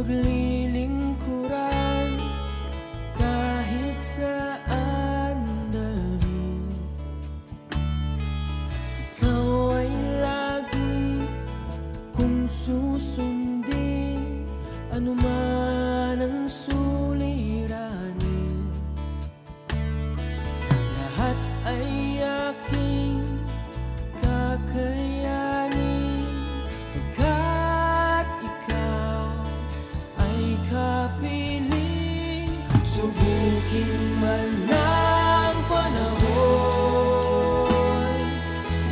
paglilingkuran, kahit saan dalhin. Ikaw ay lagi kung susundin, anuman ang suliranin. Lahat ay aking kakayanin, pagkat ikaw ay kapiling. Subukin man ng panahon,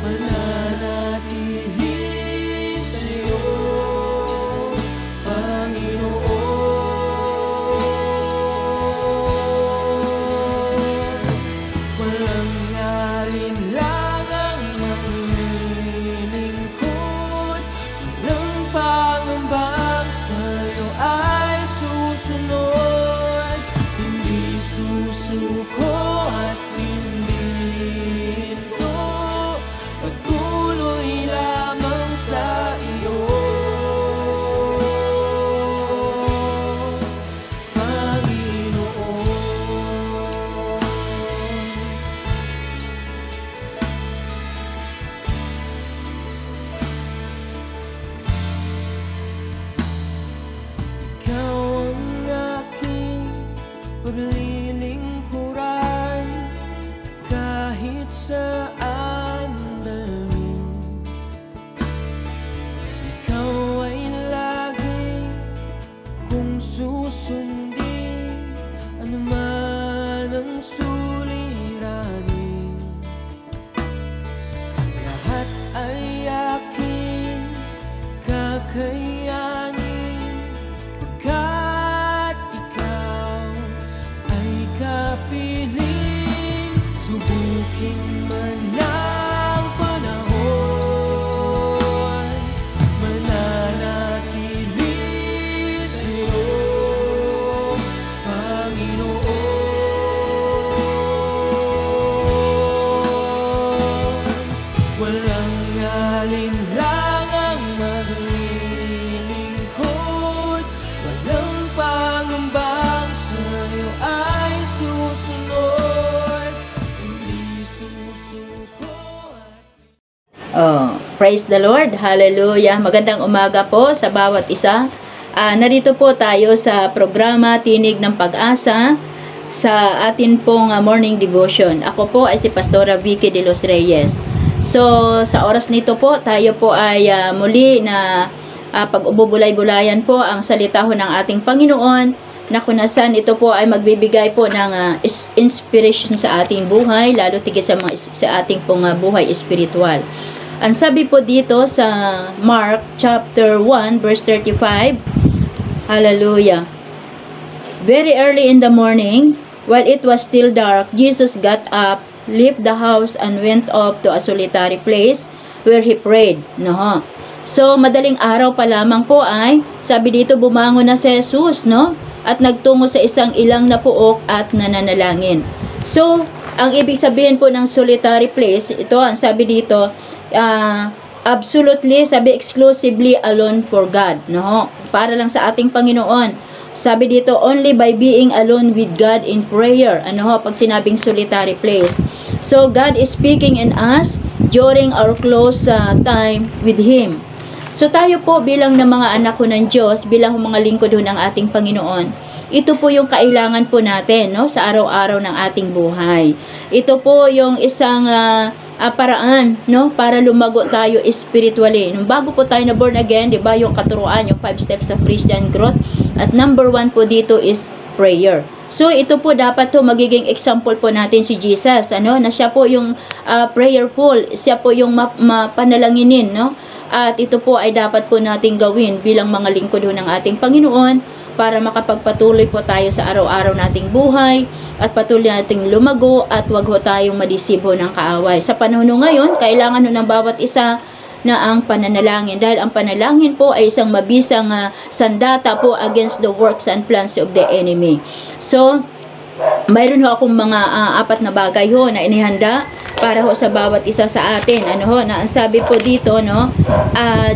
mananatili sa'yo, Panginoon. Walang alinlangang maglilingkod, walang pangambang sa'yo ay susunod. Hindi susuko at hindi hinto, patuloy lamang sa iyo, Panginoon. Ikaw ang aking paglilingkuran, kahit saan dalhin. Ikaw ay lagi kung susundin, anuman ang suliranin. Lahat ay aking kakayanin, pagkat ikaw ay kapiling. Subukin man ng panahon, mananatili sa'yo, Panginoon. Walang alinlangang maglilingkod, walang pangambang sa'yo ay susunod. Hindi susuko at Praise the Lord. Hallelujah. Magandang umaga po sa bawat isa. Narito po tayo sa programa Tinig ng Pag-asa sa atin pong morning devotion. Ako po ay si Pastora Vicky de los Reyes. So, sa oras nito po, tayo po ay muli na pag-ububulay-bulayan po ang salita ho ng ating Panginoon, na kunasan ito po ay magbibigay po ng inspiration sa ating buhay, lalo tigit sa ating pong buhay espiritual. Ang sabi po dito sa Mark chapter 1 verse 35, hallelujah. Very early in the morning, while it was still dark, Jesus got up, left the house, and went off to a solitary place where he prayed. No? So, madaling araw pa lamang po ay, sabi dito, bumangon na si Jesus, no? At nagtungo sa isang ilang na puok at nananalangin. So, ang ibig sabihin po ng solitary place, ito, ang sabi dito, absolutely, sabi exclusively alone for God. No? Para lang sa ating Panginoon. Sabi dito, only by being alone with God in prayer. Ano ho, pag sinabing solitary place. So, God is speaking in us during our close time with Him. So, tayo po bilang ng mga anak ko ng Diyos, bilang mga lingkod ho ng ating Panginoon, ito po yung kailangan po natin, no, sa araw-araw ng ating buhay. Ito po yung isang paraan, no, para lumago tayo spiritually. Nung bago po tayo na born again, di ba, yung katuruan, yung 5 steps of Christian growth. At number 1 po dito is prayer. So, ito po dapat to magiging example po natin si Jesus, ano, na siya po yung prayerful, siya po yung mapanalanginin, no? At ito po ay dapat po nating gawin bilang mga lingkod ng ating Panginoon para makapagpatuloy po tayo sa araw-araw nating buhay at patuloy nating lumago at wag ho tayong madisibo ng kaaway. Sa panahon ngayon, kailangan ng bawat isa na ang pananalangin, dahil ang panalangin po ay isang mabisang sandata po against the works and plans of the enemy. So, mayroon ho akong mga 4 na bagay ho na inihanda para ho sa bawat isa sa atin. Ano ho, na ang sabi po dito, no,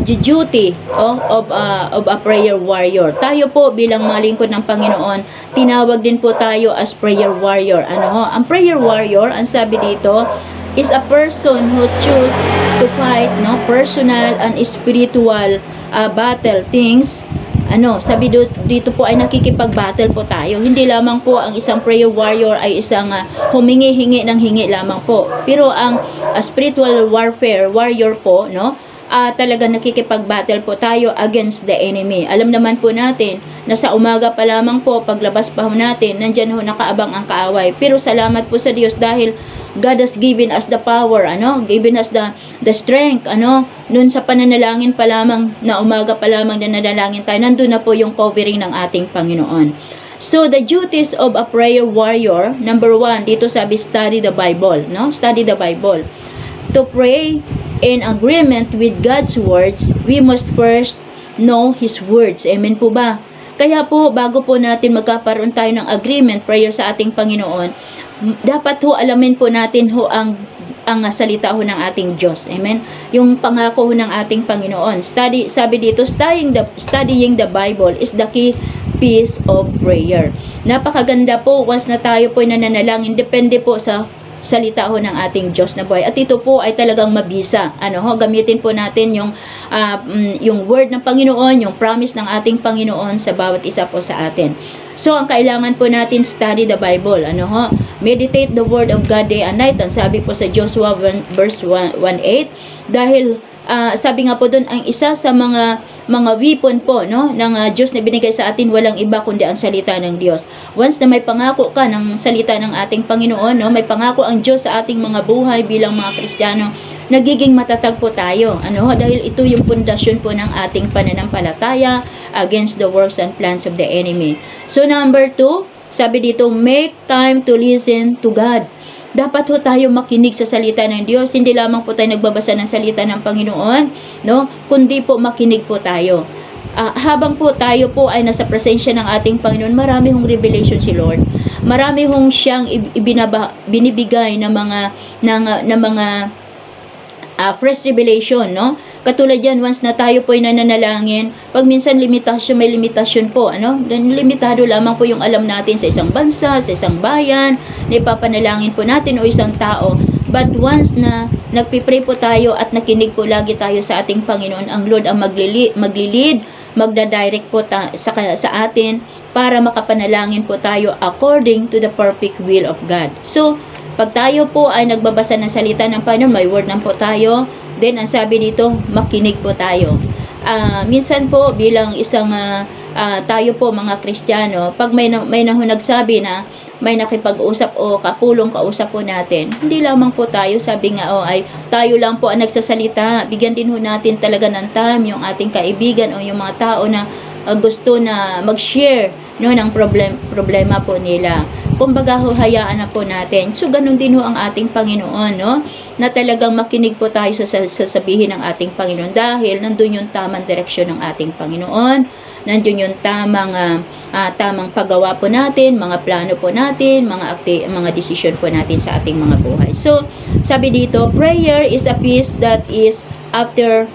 the duty of a prayer warrior. Tayo po bilang mga lingkod ng Panginoon, tinawag din po tayo as prayer warrior. Ano ho, ang prayer warrior, ang sabi dito, is a person who choose to fight, no, personal and spiritual battle things. Ano, sabi dito po ay nakikipag-battle po tayo. Hindi lamang po ang isang prayer warrior ay isang humingi-hingi ng hingi lamang po. Pero ang spiritual warrior po, no, talaga nakikipag-battle po tayo against the enemy. Alam naman po natin na sa umaga pa lamang po, paglabas pa ho natin, nandyan ho nakaabang ang kaaway. Pero salamat po sa Diyos dahil God has given us the power, ano, given us the strength, ano, nun sa pananalangin pa lamang, na umaga pa lamang na nanalangin tayo, nandun na po yung covering ng ating Panginoon. So, the duties of a prayer warrior, number 1, dito sabi, study the Bible, no, study the Bible. To pray in agreement with God's words, we must first know His words. Amen po ba? Kaya po, bago po natin magkakaroon tayo ng agreement, prayer sa ating Panginoon, dapat ho alamin po natin ho ang salita ho ng ating Diyos. Amen. Yung pangako ho ng ating Panginoon. Sabi dito, studying the Bible is the key piece of prayer. Napakaganda po once na tayo po nananalangin, depende po sa salita ho ng ating Diyos na buhay. At ito po ay talagang mabisa. Ano ho, gamitin po natin yung word ng Panginoon, yung promise ng ating Panginoon sa bawat isa po sa atin. So, ang kailangan po natin, study the Bible. Ano ho? Meditate the word of God day and night. Ang sabi po sa Joshua verse 1:8. Dahil, sabi nga po doon, ang isa sa mga weapon po, no, ng Diyos na binigay sa atin, walang iba kundi ang salita ng Diyos. Once na may pangako ka ng salita ng ating Panginoon, no, may pangako ang Diyos sa ating mga buhay bilang mga Kristiyano, nagiging matatag po tayo. Ano ho? Dahil ito yung pundasyon po ng ating pananampalataya against the works and plans of the enemy. So, number 2, sabi dito, make time to listen to God. Dapat ho tayo makinig sa salita ng Diyos. Hindi lamang po tayo nagbabasa ng salita ng Panginoon, no? Kundi po makinig po tayo. Habang po tayo po ay nasa presensya ng ating Panginoon, marami hong revelation si Lord. Marami hong siyang binibigay na mga fresh revelation, no? Katulad yan, once na tayo po ay nananalangin, pag minsan may limitasyon po, ano? Limitado lamang po yung alam natin sa isang bansa, sa isang bayan, na ipapanalangin po natin o isang tao. But once na nagpipray po tayo at nakinig po lagi tayo sa ating Panginoon, ang Lord ang maglilid, magdadirect po sa atin para makapanalangin po tayo according to the perfect will of God. So, pag tayo po ay nagbabasa ng salita ng Panginoon, may word na po tayo, then ang sabi dito, makinig po tayo. Minsan po bilang isang tayo po mga Kristiyano, pag may nagsabi na may nakipag-usap o kapulong kausap po natin, hindi lamang po tayo, sabi nga ay tayo lang po ang nagsasalita. Bigyan din ho natin talaga ng time yung ating kaibigan o yung mga tao na gusto na mag-share, no, ng problema po nila. Kumbaga ho, hayaan na po natin. So, ganun din ho ang ating Panginoon, no? Na talagang makinig po tayo sa sasabihin ng ating Panginoon dahil nandun yung tamang direksyon ng ating Panginoon. Nandun yung tamang paggawa po natin, mga plano po natin, mga desisyon po natin sa ating mga buhay. So, sabi dito, prayer is a piece that is after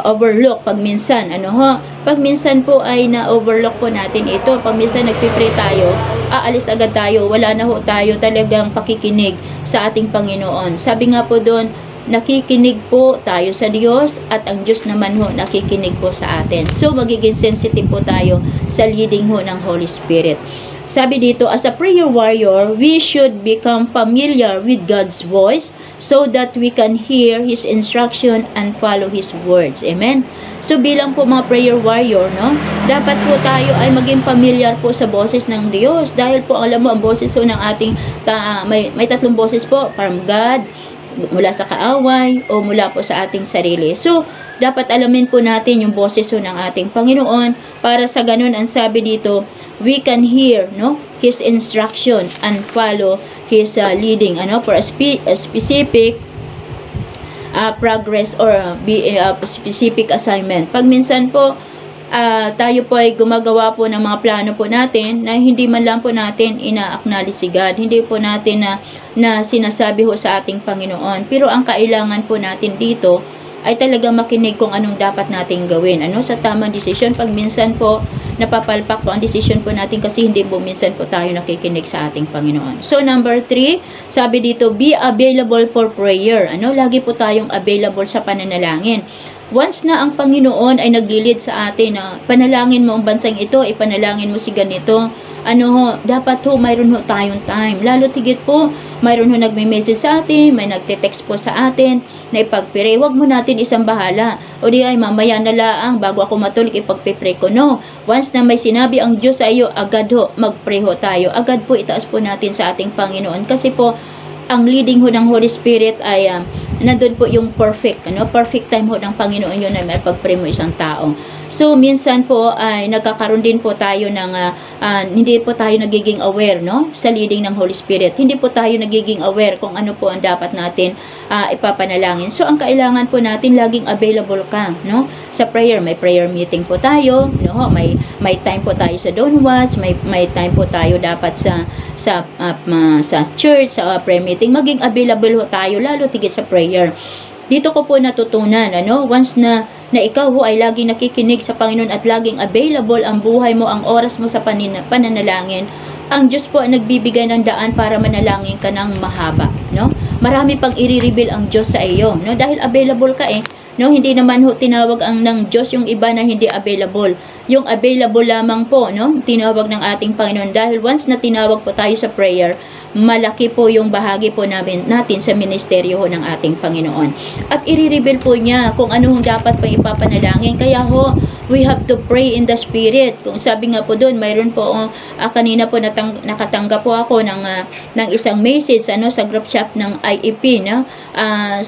overlook pag minsan, ano ho, pag minsan po ay na-overlook po natin ito, pag minsan nagpipray tayo, aalis agad tayo, wala na ho tayo talagang pakikinig sa ating Panginoon. Sabi nga po doon, nakikinig po tayo sa Diyos at ang Diyos naman ho nakikinig po sa atin. So, magiging sensitive po tayo sa leading ho ng Holy Spirit. Sabi dito, as a prayer warrior, we should become familiar with God's voice so that we can hear His instruction and follow His words. Amen? So, bilang po mga prayer warrior, no, dapat po tayo ay maging familiar po sa boses ng Diyos. Dahil po, alam mo, ang boses po ng ating, may tatlong boses po, from God, mula sa kaaway, o mula po sa ating sarili. So, dapat alamin po natin yung boses po ng ating Panginoon, para sa ganun, ang sabi dito, we can hear, no, His instruction and follow His leading, ano, for a specific progress or a specific assignment. Pag minsan po, tayo po ay gumagawa po ng mga plano po natin na hindi man lang po natin ina-acknowledge si God. Hindi po natin na sinasabi ho sa ating Panginoon. Pero ang kailangan po natin dito ay talagang makinig kung anong dapat nating gawin. Sa tamang desisyon. Pag minsan po, napapalpak po ang desisyon po natin kasi hindi po minsan po tayo nakikinig sa ating Panginoon. So, number 3, sabi dito, be available for prayer. Lagi po tayong available sa pananalangin. Once na ang Panginoon ay naglilid sa atin na panalangin mo ang bansang ito, ipanalangin mo si ganito, dapat ho, mayroon ho tayong time. Lalo tigit po, mayroon ho nagme-message sa atin, may nagte-text po sa atin, na ipagpire. Huwag mo natin isang bahala. O di ay, mamaya na laang, bago ako matulog, ipagpipray ko. No. Once na may sinabi ang Diyos sa iyo, agad ho, mag-pray ho tayo. Agad po, itaas po natin sa ating Panginoon. Kasi po, ang leading ho ng Holy Spirit ay, nandun po yung perfect. Perfect time ho ng Panginoon yun na may pagpray mo isang tao. So, minsan po ay nagkakaroon din po tayo ng, hindi po tayo nagiging aware, sa leading ng Holy Spirit. Hindi po tayo nagiging aware kung ano po ang dapat natin ipapanalangin. So, ang kailangan po natin, laging available ka, sa prayer. May prayer meeting po tayo, may time po tayo sa Dawn Watch, may time po tayo dapat sa church, sa prayer meeting. Maging available ho tayo, lalo tigit sa prayer. Dito ko po natutunan, once na ikaw ho ay laging nakikinig sa Panginoon at laging available ang buhay mo, ang oras mo sa pananalangin, ang Diyos po ay nagbibigay ng daan para manalangin ka ng mahaba, Marami pang i-reveal ang Diyos sa iyo, Dahil available ka hindi naman ho tinawag ng Diyos yung iba na hindi available. Yung available lamang po, tinawag ng ating Panginoon. Dahil once na tinawag po tayo sa prayer, malaki po yung bahagi po natin sa ministeryo ho ng ating Panginoon. At i-reveal po niya kung ano dapat pang ipapanalangin. Kaya ho, we have to pray in the Spirit. Kung sabi nga po doon, mayroon po, kanina po nakatanggap po ako ng isang message sa group chat ng IEP.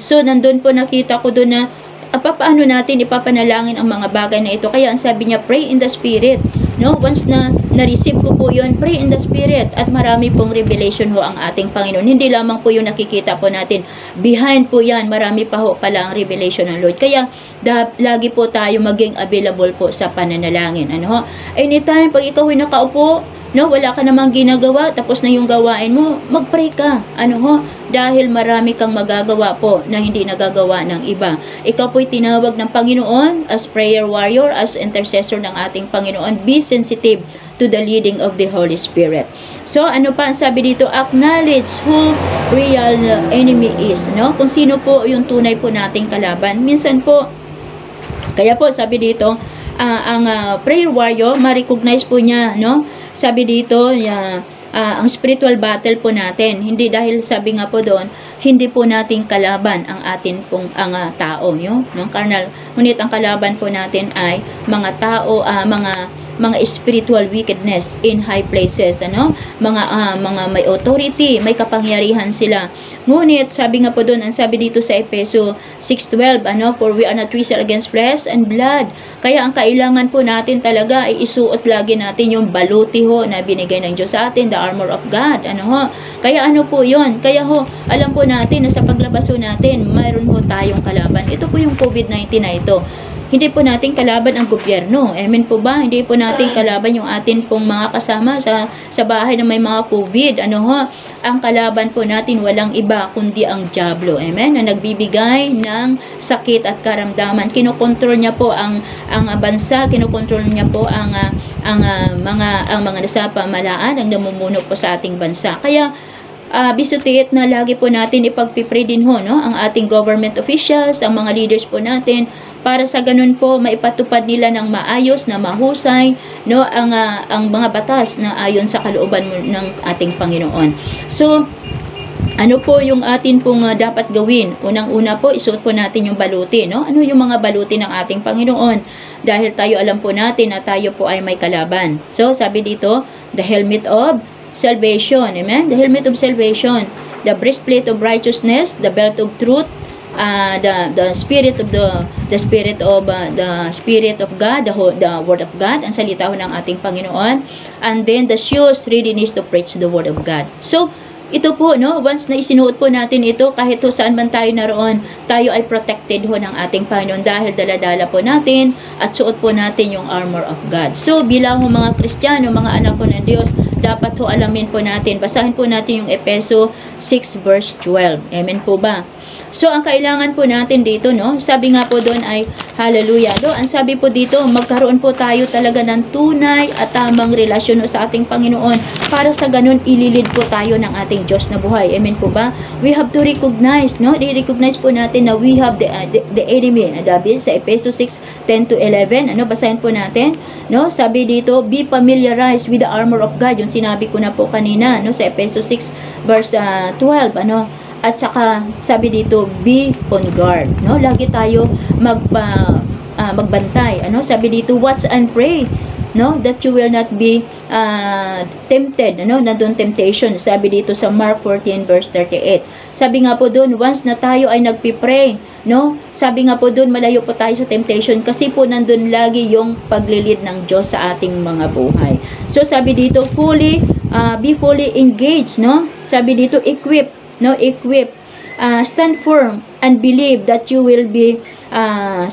So, nandun po nakita ko doon na paano natin ipapanalangin ang mga bagay na ito. Kaya ang sabi niya, pray in the Spirit. Once na na-receive ko po yun, pray in the Spirit. At marami pong revelation ho ang ating Panginoon. Hindi lamang po yung nakikita po natin. Behind po yan, marami pa ho pala ang revelation ng Lord. Kaya, lagi po tayo maging available po sa pananalangin. Anytime, pag ikaw ay nakaupo, wala ka namang ginagawa, tapos na yung gawain mo, mag-pray ka. Dahil marami kang magagawa po na hindi nagagawa ng iba. Ikaw po'y tinawag ng Panginoon as prayer warrior, as intercessor ng ating Panginoon. Be sensitive to the leading of the Holy Spirit. So, ano pa ang sabi dito? Acknowledge who real enemy is. Kung sino po yung tunay po nating kalaban. Minsan po, kaya po sabi dito, ang prayer warrior, ma-recognize po niya, sabi dito, ang spiritual battle po natin, hindi dahil sabi nga po doon, hindi po nating kalaban ang atin pong tao, yung carnal. Ngunit ang kalaban po natin ay mga tao, mga spiritual wickedness in high places, mga may authority, may kapangyarihan sila. Ngunit sabi nga po doon, ang sabi dito sa Efeso 6:12, for we are not wrestle against flesh and blood. Kaya ang kailangan po natin talaga ay isuot lagi natin yung baluti ho na binigay ng Diyos sa atin, the armor of God. Kaya ano po yun? Kaya alam po natin na sa paglabas ho natin, mayroon ho tayong kalaban. Ito po yung COVID-19 na ito. Hindi po natin kalaban ang gobyerno. Amen po ba? Hindi po natin kalaban yung atin pong mga kasama sa bahay na may mga COVID. Ang kalaban po natin walang iba kundi ang diablo. Amen? Na nagbibigay ng sakit at karamdaman. Kinokontrol niya po ang bansa, kinokontrol niya po ang mga nasa pamahalaan, ang namumuno po sa ating bansa. Kaya bisutiit na lagi po natin ipagpipray din ang ating government officials, ang mga leaders po natin, para sa ganun po maipatupad nila ng maayos na mahusay ang mga batas na ayon sa kalooban ng ating Panginoon. So, ano po yung atin pong dapat gawin? Unang-una po, isuot po natin yung baluti. Ano yung mga baluti ng ating Panginoon? Dahil tayo alam po natin na tayo po ay may kalaban. So, sabi dito, the helmet of salvation. Amen? The helmet of salvation. The breastplate of righteousness. The belt of truth. The spirit of the spirit of God, the word of God, ang salita ng ating Panginoon, and then the shoes, readiness to preach the word of God. So, ito po, no, once na isinuot po natin ito, kahit ho saan man tayo naroon, tayo ay protected ho ng ating Panginoon dahil daladala po natin at suot po natin yung armor of God. So, bilang ho mga Kristiyano, mga anak po ng Diyos, dapat ho alamin po natin, basahin po natin yung Efeso 6 verse 12. Amen po ba? So, ang kailangan po natin dito, no, sabi nga po doon ay, hallelujah, do, ang sabi po dito, magkaroon po tayo talaga ng tunay at tamang relasyon sa ating Panginoon, para sa ganun, ililid po tayo ng ating Diyos na buhay. Amen po ba? We have to recognize, no, i-recognize po natin na we have the enemy, sabi sa Efeso 6:10-11, ano, basahin po natin, no, sabi dito, be familiarized with the armor of God, yung sinabi ko na po kanina, no, sa Efeso 6 verse 12, ano, at saka sabi dito, be on guard, no? Lagi tayo magbantay, ano? Sabi dito, watch and pray, no? That you will not be tempted, ano? Nandun temptation. Sabi dito sa Mark 14 verse 38. Sabi nga po doon, once na tayo ay nagpipray, no? Sabi nga po doon, malayo po tayo sa temptation kasi po nandun lagi yung paglilid ng Diyos sa ating mga buhay. So sabi dito, be fully engaged, no? Sabi dito, equip, stand firm and believe that you will be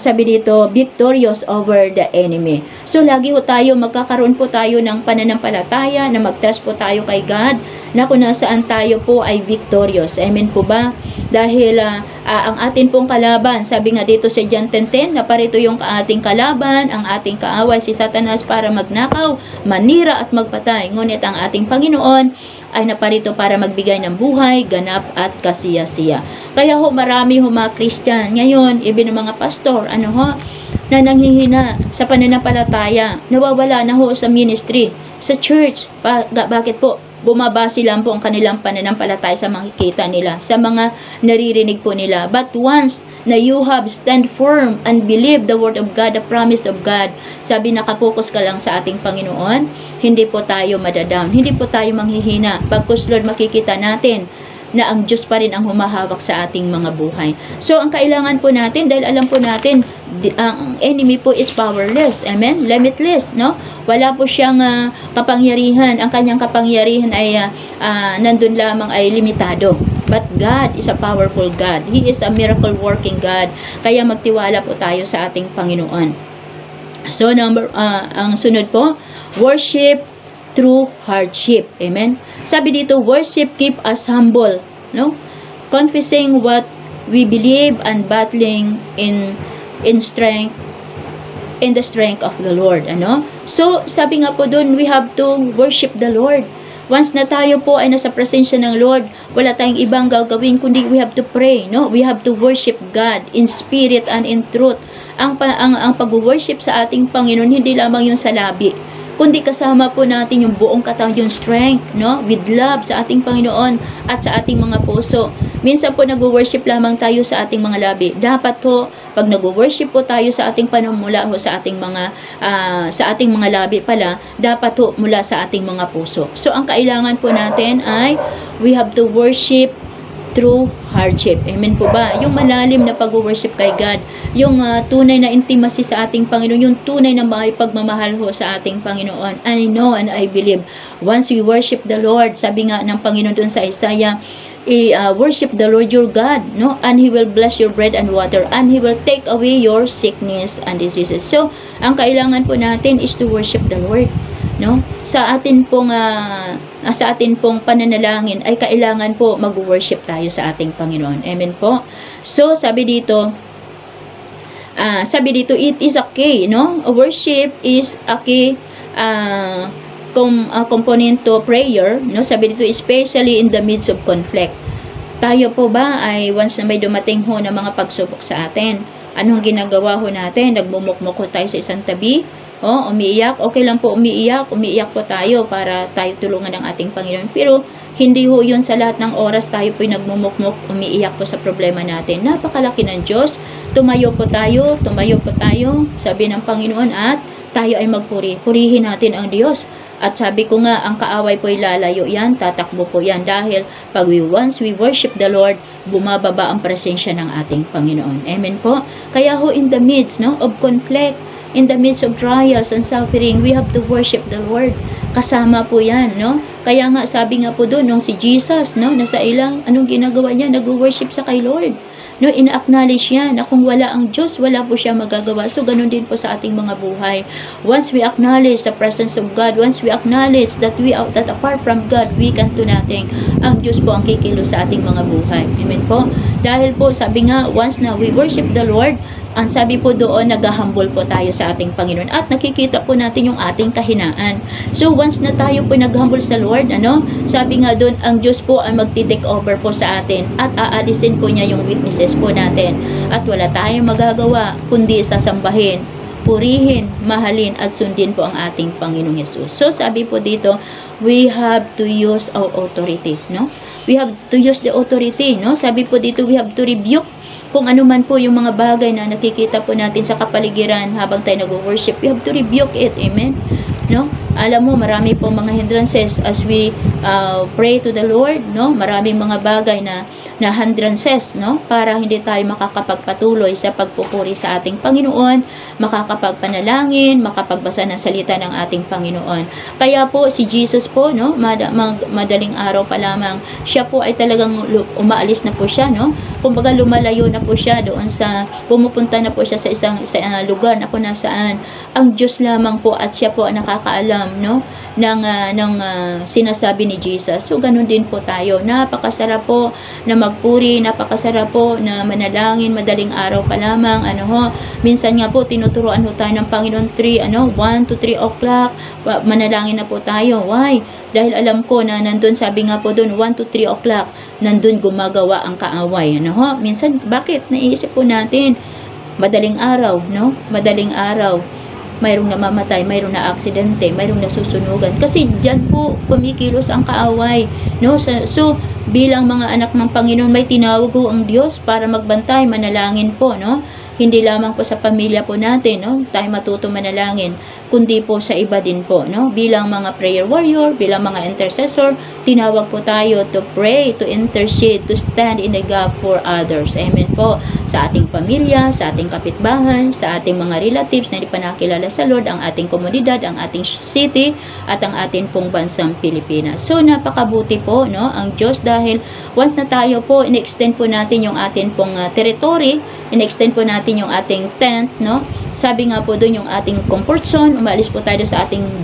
sabi dito, victorious over the enemy. So lagi po tayo, magkakaroon po tayo ng pananampalataya na mag-trust po tayo kay God na kung nasaan tayo po ay victorious. Amen po ba? Dahil ang atin pong kalaban, sabi nga dito sa John 10:10, na parito yung ating kalaban, ang ating kaaway si Satanas para magnakaw, manira at magpatay. Ngunit ang ating Panginoon ay naparito para magbigay ng buhay, ganap at kasiyasiya. Kaya ho, marami ho mga Christian ngayon, even mga pastor, ano ho, na nanghihina sa pananampalataya, nawawala na ho sa ministry, sa church. Bakit po? Bumabase lang po ang kanilang pananampalataya sa makikita nila, sa mga naririnig po nila. But once na you have stand firm and believe the word of God, the promise of God, sabi, nakapokus ka lang sa ating Panginoon, hindi po tayo madadown, hindi po tayo manghihina. Pagkus Lord, makikita natin na ang Diyos pa rin ang humahawak sa ating mga buhay. So, ang kailangan po natin, dahil alam po natin, ang enemy po is powerless. Amen? Limitless, no? Wala po siyang kapangyarihan. Ang kanyang kapangyarihan ay nandun lamang ay limitado. But God is a powerful God. He is a miracle working God. Kaya magtiwala po tayo sa ating Panginoon. So, ang sunod po, worship through hardship. Amen? Sabi dito, worship keep us humble, no? Confessing what we believe and battling in strength, in the strength of the Lord, ano? So, sabi nga po doon, we have to worship the Lord. Once na tayo po ay nasa presensya ng Lord, wala tayong ibang gagawin kundi we have to pray, no? We have to worship God in spirit and in truth. Ang pag-worship sa ating Panginoon, hindi lamang yung sa labi, kundi kasama po natin yung buong katawan, yung strength, no? With love sa ating Panginoon at sa ating mga puso. Minsan po nag-worship lamang tayo sa ating mga labi. Dapat po, pag nag-worship po tayo sa ating panumula o sa ating mga labi pala, dapat po mula sa ating mga puso. So, ang kailangan po natin ay we have to worship through hardship. Amen po ba? Yung malalim na pag-worship kay God, yung tunay na intimacy sa ating Panginoon, yung tunay na pagmamahal ho sa ating Panginoon. I know and I believe, once we worship the Lord, sabi nga ng Panginoon dun sa Isaiah, worship the Lord your God, no? And He will bless your bread and water, and He will take away your sickness and diseases. So, ang kailangan po natin is to worship the Lord, no? Sa atin pong pananalangin ay kailangan po mag-worship tayo sa ating Panginoon. Amen po. So, sabi dito, it is okay, no? Worship is a key component to prayer, no? Sabi dito, especially in the midst of conflict. Tayo po ba ay once na may dumating ho na mga pagsubok sa atin, anong ginagawa ho natin? Nagmumukmuk ho tayo sa isang tabi, umiiyak. Okay lang po umiiyak po tayo para tayo tulungan ng ating Panginoon. Pero hindi ho yun sa lahat ng oras tayo po'y nagmumukmuk, umiiyak po sa problema natin. Napakalaki ng Diyos. Tumayo po tayo, sabi ng Panginoon, at tayo ay magpuri. Purihin natin ang Diyos. At sabi ko nga, ang kaaway po'y lalayo yan, tatakbo po yan. Dahil once we worship the Lord, bumababa ang presensya ng ating Panginoon. Amen po. Kaya ho, in the midst, no, of conflict, in the midst of trials and suffering, we have to worship the Lord. kasama po yan, no? Kaya nga, sabi nga po doon, nung si Jesus, no, nasa ilang, anong ginagawa niya? Nag-worship sa kay Lord. No, ina-acknowledge niya na kung wala ang Diyos, wala po siya magagawa. So, ganun din po sa ating mga buhay. Once we acknowledge the presence of God, once we acknowledge that that apart from God, we can do nothing, ang Diyos po ang kikilos sa ating mga buhay. Amen po? Dahil po, sabi nga, once na we worship the Lord, ang sabi po doon, nag-humble po tayo sa ating Panginoon at nakikita po natin yung ating kahinaan. So, once na tayo po nag-humble sa Lord, sabi nga doon, ang Diyos po ay magti-take over po sa atin at aalisin po niya yung weaknesses po natin. At wala tayong magagawa kundi sasambahin, purihin, mahalin at sundin po ang ating Panginoong Yesus. So, sabi po dito, we have to use our authority, no? We have to use the authority, no? Sabi po dito, we have to rebuke kung ano man po yung mga bagay na nakikita po natin sa kapaligiran habang tayo nag-worship, we have to rebuke it. Amen? No? Alam mo, marami po mga hindrances as we pray to the Lord, no? Maraming mga bagay na hindrances, no? Para hindi tayo makakapagpatuloy sa pagpupuri sa ating Panginoon, makakapagpanalangin, makapagbasa ng salita ng ating Panginoon. Kaya po si Jesus po, no, madaling araw pa lamang, siya po ay talagang umaalis na po siya, no? Kumbaga lumalayo na po siya doon sa, pumupunta na po siya sa isang lugar na kung nasaan ang Diyos lamang po at siya po ang nakakaalam, no, ng sinasabi ni Jesus. So ganun din po tayo. Napakasarap po na magpuri, napakasarap po na manalangin madaling araw pa lamang, minsan nga po tinuturuan ho tayo ng Panginoon 1 to 3 o'clock, manalangin na po tayo. Why? Dahil alam ko na nandun, sabi nga po doon 1 to 3 o'clock, nandun gumagawa ang kaaway. Minsan, bakit? Naiisip po natin, madaling araw, no? Madaling araw, mayroong namamatay, mayroong na aksidente, mayroong nasusunugan. Kasi dyan po kumikilos ang kaaway, no? So, bilang mga anak ng Panginoon, may tinawag po ang Diyos para magbantay, manalangin po, no? Hindi lamang po sa pamilya po natin, no? Tayo matuto manalangin, kundi po sa iba din po, no? Bilang mga prayer warrior, bilang mga intercessor, tinawag po tayo to pray, to intercede, to stand in the gap for others. Amen po. Sa ating pamilya, sa ating kapitbahay, sa ating mga relatives na hindi pa nakilala sa Lord, ang ating komunidad, ang ating city, at ang ating pong bansang Pilipinas. So, napakabuti po, no? Ang Diyos, dahil once na tayo po, in-extend po natin yung ating pong territory, in-extend po natin yung ating tent, no? Sabi nga po doon yung ating comfort zone, umalis po tayo sa ating,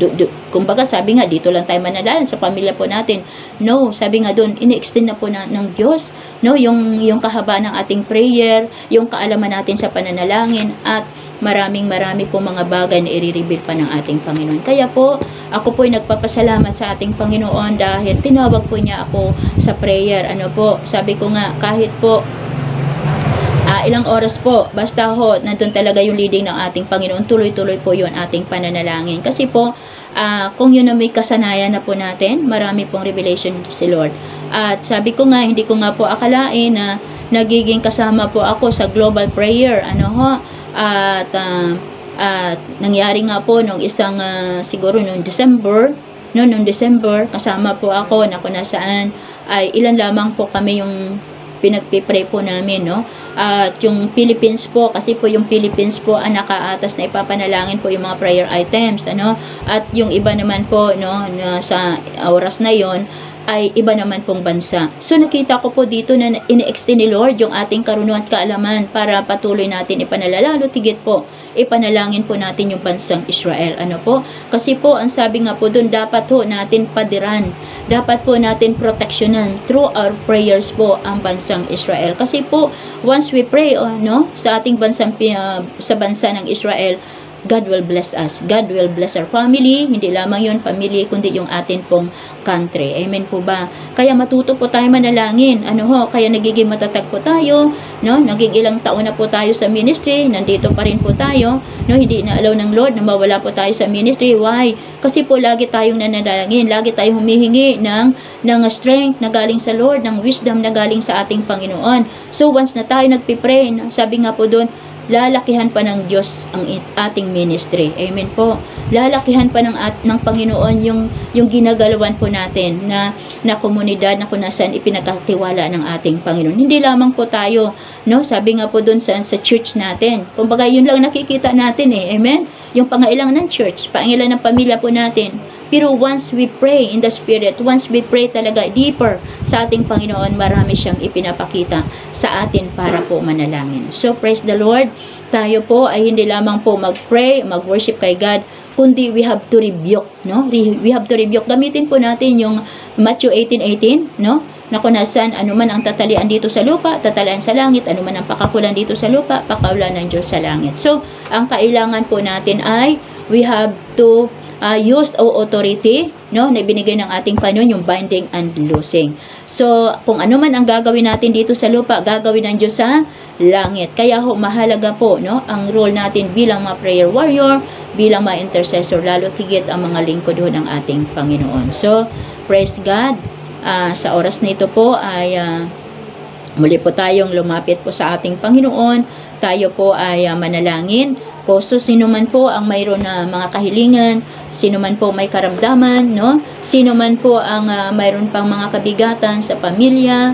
kumbaga sabi nga, dito lang tayo manalalan sa pamilya po natin. No, sabi nga doon, in-extend na po ng Diyos, no, yung kahabaan ng ating prayer, yung kaalaman natin sa pananalangin, at marami po mga bagay na i-reveal pa ng ating Panginoon. Kaya po, ako po ay nagpapasalamat sa ating Panginoon dahil tinawag po niya ako sa prayer. Sabi ko nga, kahit po ilang oras po, basta ho, nandun talaga yung leading ng ating Panginoon, tuloy-tuloy po yun ating pananalangin. Kasi po, kung yun na may kasanayan na po natin, marami pong revelation si Lord. At sabi ko nga, hindi ko nga po akalain na nagiging kasama po ako sa global prayer, at nangyari nga po nung isang, siguro nung December, kasama po ako na kung nasaan, ay ilan lamang po kami yung pinagpipray po namin, no? At yung Philippines po, kasi po yung Philippines po ang nakaatas na ipapanalangin po yung mga prayer items, at yung iba naman po, no, sa oras na yon ay iba naman pong bansa. So nakita ko po dito na ini-extend ni Lord yung ating karunungan at kaalaman para patuloy natin ipanalalo, tigit po ipanalangin po natin yung bansang Israel. Kasi po ang sabi nga po doon, dapat po natin padiran, dapat po natin proteksyonan through our prayers po ang bansang Israel. Kasi po once we pray, sa ating bansang sa bansa ng Israel, God will bless us. God will bless our family. Hindi lamang yun family, kundi yung atin pong country. Amen po ba? Kaya matuto po tayo manalangin. Kaya nagiging matatag po tayo, no? Nagigilang taon na po tayo sa ministry, nandito pa rin po tayo, no? Hindi na allow ng Lord na mawala po tayo sa ministry. Why? Kasi po lagi tayong nanalangin, lagi tayong humihingi ng strength na galing sa Lord, ng wisdom na galing sa ating Panginoon. So once na tayo nagpipray, sabi nga po doon, lalakihan pa ng Diyos ang ating ministry. Amen po. Lalakihan pa ng Panginoon yung ginagalawan po natin na komunidad na kung nasaan ipinagkatiwala ng ating Panginoon. Hindi lamang po tayo, no? Sabi nga po doon sa church natin. Kumbaga yun lang nakikita natin, Amen? Yung pangailangan ng church, pangailangan ng pamilya po natin. Pero once we pray in the Spirit, once we pray talaga deeper sa ating Panginoon, marami siyang ipinapakita sa atin para po manalangin. So, praise the Lord. Tayo po ay hindi lamang po mag-pray, mag-worship kay God, kundi we have to rebuke, no? We have to rebuke. Gamitin po natin yung Matthew 18:18, no? Na kung nasan anuman ang tatalian dito sa lupa, tatalian sa langit, anuman ang pakakulan dito sa lupa, pakawalan ng Diyos sa langit. So, ang kailangan po natin ay we have to use our authority, no? Na ibinigay ng ating Panginoon, yung binding and loosing. So, kung anuman ang gagawin natin dito sa lupa, gagawin ng Diyos sa langit. Kaya ho, mahalaga po, no, ang role natin bilang mga prayer warrior, bilang mga intercessor, lalo higit ang mga lingkod ho ng ating Panginoon. So, praise God. Sa oras na ito po ay muli po tayong lumapit po sa ating Panginoon. Tayo po ay manalangin. So, sino man po ang mayroon na mga kahilingan, sino man po may karamdaman, no? Sino man po ang mayroon pang mga kabigatan sa pamilya,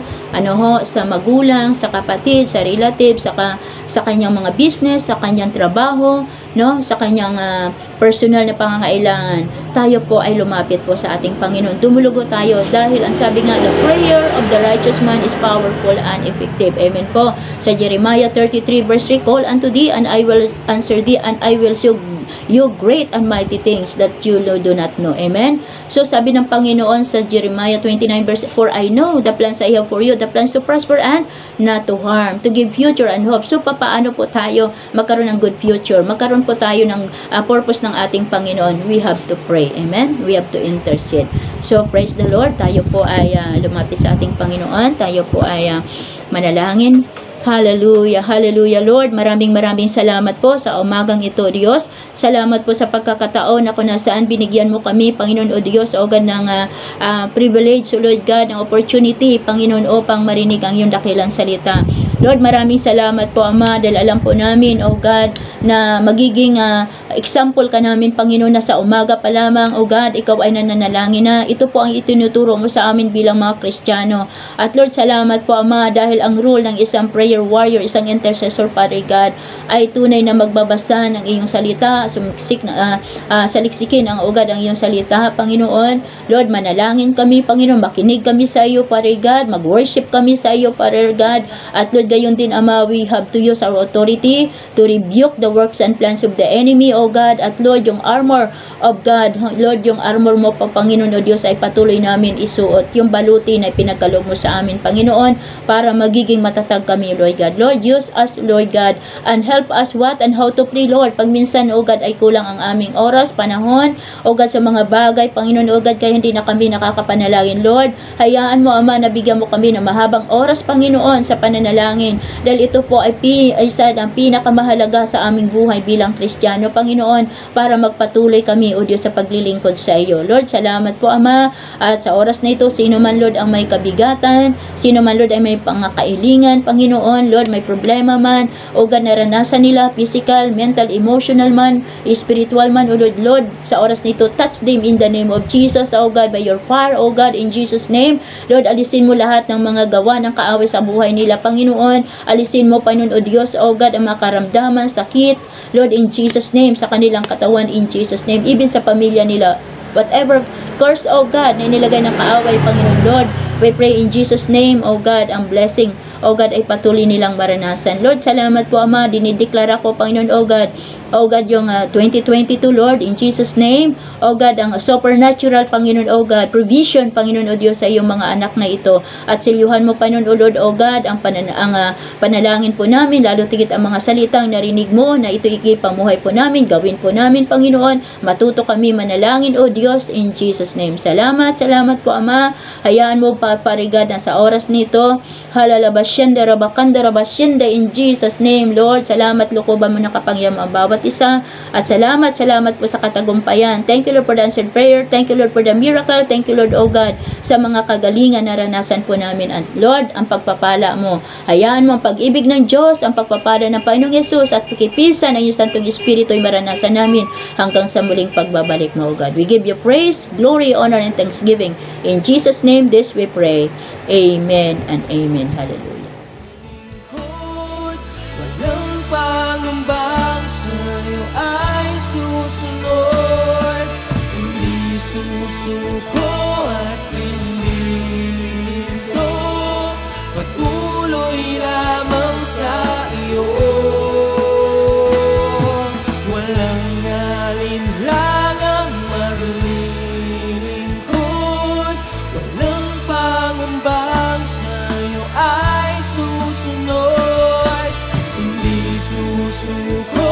sa magulang, sa kapatid, sa relative, sa kanyang mga business, sa kanyang trabaho, no? Sa kanyang personal na pangangailangan, tayo po ay lumapit po sa ating Panginoon. Dumulugo tayo dahil ang sabi nga, the prayer of the righteous man is powerful and effective. Amen po. Sa Jeremiah 33 verse 3, call unto thee and I will answer thee and I will show you great and mighty things that you do not know. Amen. So sabi ng Panginoon sa Jeremiah 29 verse 4, I know the plans I have for you, the plans to prosper and not to harm, to give future and hope. So papaano po tayo magkaroon ng good future? Magkaroon po tayo ng purpose ng ating Panginoon. We have to pray. Amen. We have to intercede. So praise the Lord. Tayo po ay lumapit sa ating Panginoon. Tayo po ay manalangin. Hallelujah, hallelujah, Lord. Maraming salamat po sa umagang ito, Diyos. Salamat po sa pagkakataon na kung nasaan binigyan mo kami, Panginoon o Diyos, o God ng privilege, o Lord God, ng opportunity, Panginoon, upang marinig ang iyong dakilang salita. Lord, maraming salamat po, Ama, dahil alam po namin, O God, na magiging example ka namin, Panginoon, na sa umaga pa lamang, O God, ikaw ay nananalangin na. Ito po ang itinuturo mo sa amin bilang mga Kristiyano. At Lord, salamat po, Ama, dahil ang role ng isang prayer warrior, isang intercessor, Father God, ay tunay na magbabasa ng iyong salita, saliksikin ang ugad ang iyong salita, Panginoon. Lord, manalangin kami, Panginoon, makinig kami sa iyo, Father God, mag-worship kami sa iyo, Father God. At Lord, gayon din, Ama, we have to use our authority to rebuke the works and plans of the enemy, O God. At Lord, yung armor of God, Lord, yung armor mo pa, Panginoon o Diyos, ay patuloy namin isuot. Yung baluti na pinagkaloob mo sa amin, Panginoon, para magiging matatag kami, Lord God. Lord, use us, Lord God, and help us what and how to pray, Lord. Pag minsan, O God, ay kulang ang aming oras, panahon, O God, sa mga bagay, Panginoon, O God, kaya hindi na kami nakakapanalangin, Lord. Hayaan mo, Ama, na bigyan mo kami ng mahabang oras, Panginoon, sa pananalangin. Dahil ito po ay isa ng pinakamahalaga sa aming buhay bilang Kristiyano, Panginoon, para magpatuloy kami, O Diyos, sa paglilingkod sa iyo. Lord, salamat po, Ama, at sa oras na ito, sino man, Lord, ang may kabigatan, sino man, Lord, ay may pangakailingan, Panginoon, Lord, may problema man, O God, naranasan nila, physical, mental, emotional man, spiritual man, O Lord, sa oras na ito, touch them in the name of Jesus, O God, by your fire, O God, in Jesus' name. Lord, alisin mo lahat ng mga gawa ng kaaway sa buhay nila, Panginoon. Alisin mo, Panginoon o Diyos, O God, ang mga karamdaman, sakit, Lord, in Jesus' name, sa kanilang katawan, in Jesus' name, even sa pamilya nila, whatever curse, O God, na inilagay ng kaaway, Panginoon, Lord, we pray in Jesus' name, O God, ang blessing, O God, ay patuloy nilang maranasan. Lord, salamat po, Ama, dinideklara ko, Panginoon, O God, yung 2022, Lord, in Jesus' name, O God, ang supernatural, Panginoon, O God, provision, Panginoon, O Diyos, sa iyong mga anak na ito. At silyuhan mo, Panginoon, O Lord, O God, ang panalangin po namin, lalo tigit ang mga salitang narinig mo, na ito ikipamuhay po namin, gawin po namin, Panginoon, matuto kami manalangin, O Diyos, in Jesus' name. Salamat po, Ama. Hayaan mo, Parigad, na sa oras nito, halalabasyan, darabakanda, rabasyan, in Jesus' name, Lord. Salamat, lukuban mo na kapangyam ang bawat isa. At salamat po sa katagumpayan. Thank you, Lord, for the answered prayer. Thank you, Lord, for the miracle. Thank you, Lord, O God, sa mga kagalingan na naranasan po namin. At Lord, ang pagpapala mo. Hayaan mo ang pag-ibig ng Diyos, ang pagpapala ng Panginoong Yesus at pakipisan ng iyong Santong Espiritu ay maranasan namin hanggang sa muling pagbabalik mo, O God. We give you praise, glory, honor, and thanksgiving. In Jesus' name, this we pray. Amen and amen. Hallelujah. Walang pangambang sa'yo ay susunod, hindi susunod. susuko at hindi ko patuloy lamang sa iyo. Walang alinlangang maglilingkod, walang pangambang sa'yo ay susunod. Hindi susuko